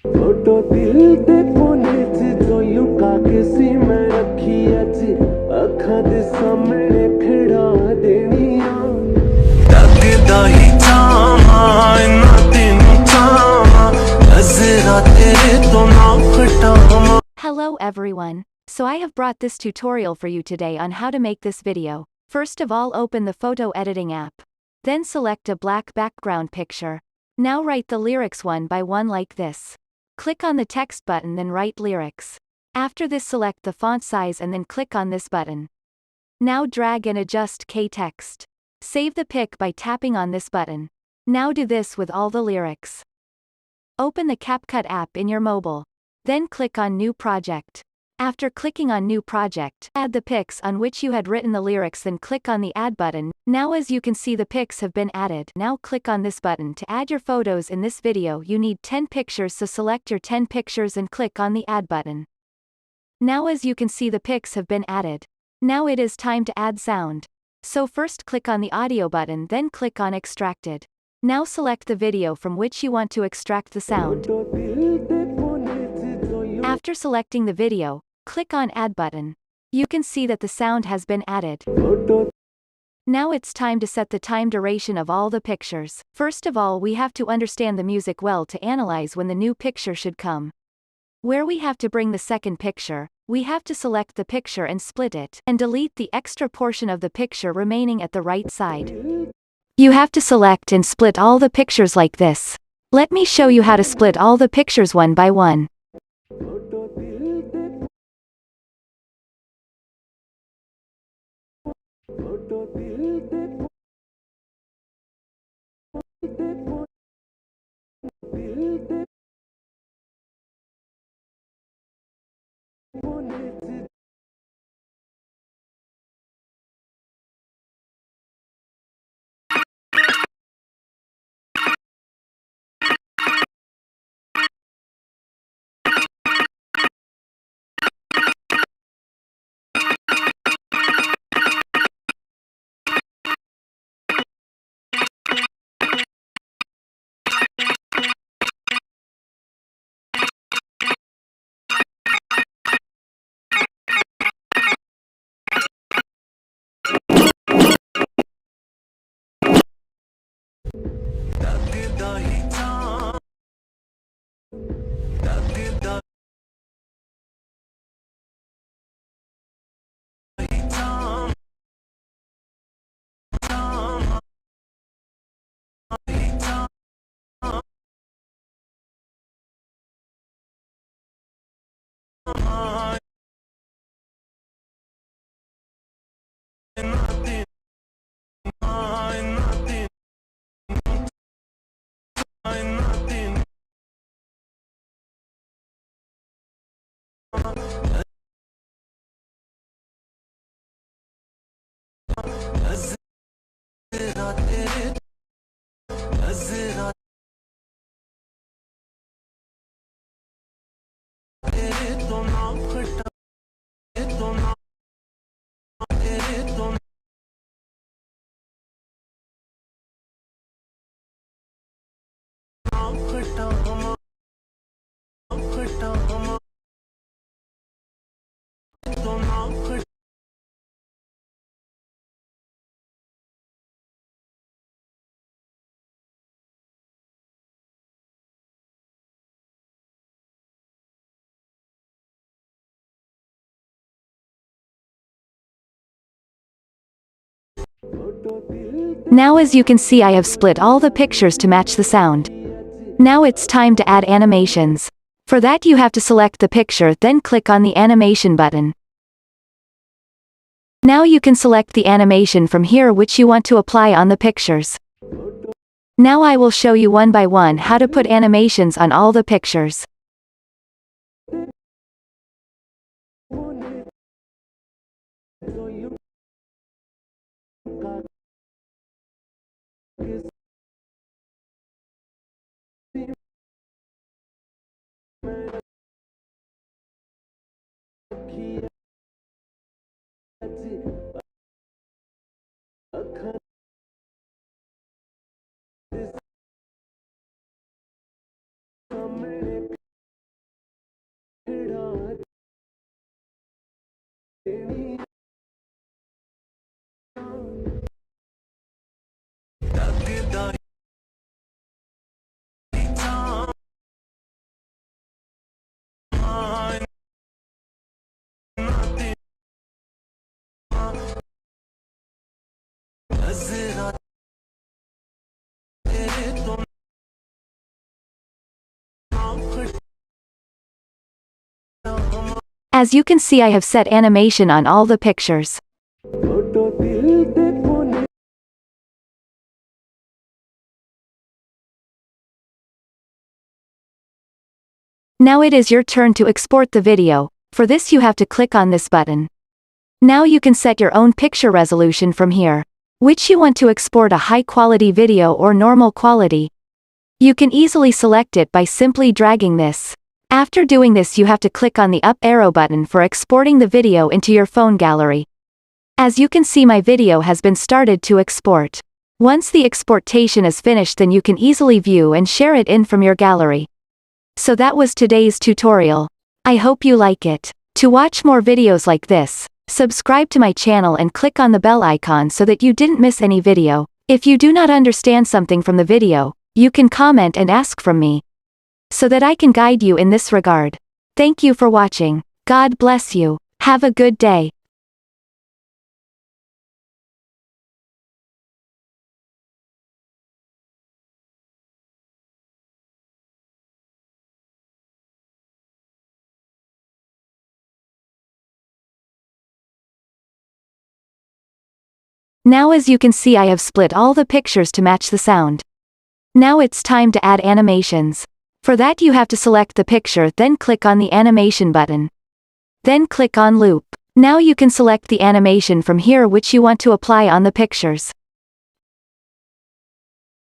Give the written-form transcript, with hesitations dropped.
Photo दिल दे कोने च जो लुका के सी मैं रखी अज अखां दे सामने खड़ा देनिया लगदा ही चाहां ना तेनू चाहां नजरा तेरे तो ना हटावां. Hello everyone. So I have brought this tutorial for you today on how to make this video. First of all, open the photo editing app. Then select a black background picture. Now write the lyrics one by one like this. Click on the text button, then write lyrics. After this, select the font size and then click on this button. Now drag and adjust K-text. Save the pic by tapping on this button. Now do this with all the lyrics. Open the CapCut app in your mobile. Then click on New Project. After clicking on New Project, add the pics on which you had written the lyrics, then click on the Add button. Now as you can see, the pics have been added. Now click on this button to add your photos. In this video you need 10 pictures, so select your 10 pictures and click on the Add button. Now as you can see, the pics have been added. Now it is time to add sound. So first click on the audio button, then click on Extracted. Now select the video from which you want to extract the sound. After selecting the video, click on Add button. You can see that the sound has been added. Now it's time to set the time duration of all the pictures. First of all, we have to understand the music well to analyze when the new picture should come. Where we have to bring the second picture, we have to select the picture and split it, and delete the extra portion of the picture remaining at the right side. You have to select and split all the pictures like this. Let me show you how to split all the pictures one by one. Now as you can see, I have split all the pictures to match the sound. Now it's time to add animations. For that you have to select the picture, then click on the animation button. Now you can select the animation from here which you want to apply on the pictures. Now I will show you one by one how to put animations on all the pictures. As you can see, I have set animation on all the pictures. Photo दिल दे कोने Now it is your turn to export the video. For this you have to click on this button. Now you can set your own picture resolution from here. Which you want to export, a high quality video or normal quality. You can easily select it by simply dragging this. After doing this you have to click on the up arrow button for exporting the video into your phone gallery. As you can see, my video has been started to export. Once the exportation is finished, then you can easily view and share it in from your gallery. So that was today's tutorial. I hope you like it. To watch more videos like this, subscribe to my channel and click on the bell icon so that you didn't miss any video. If you do not understand something from the video, you can comment and ask from me, so that I can guide you in this regard. Thank you for watching. God bless you. Have a good day. Now as you can see, I have split all the pictures to match the sound. Now it's time to add animations. For that you have to select the picture, then click on the animation button. Then click on loop. Now you can select the animation from here which you want to apply on the pictures.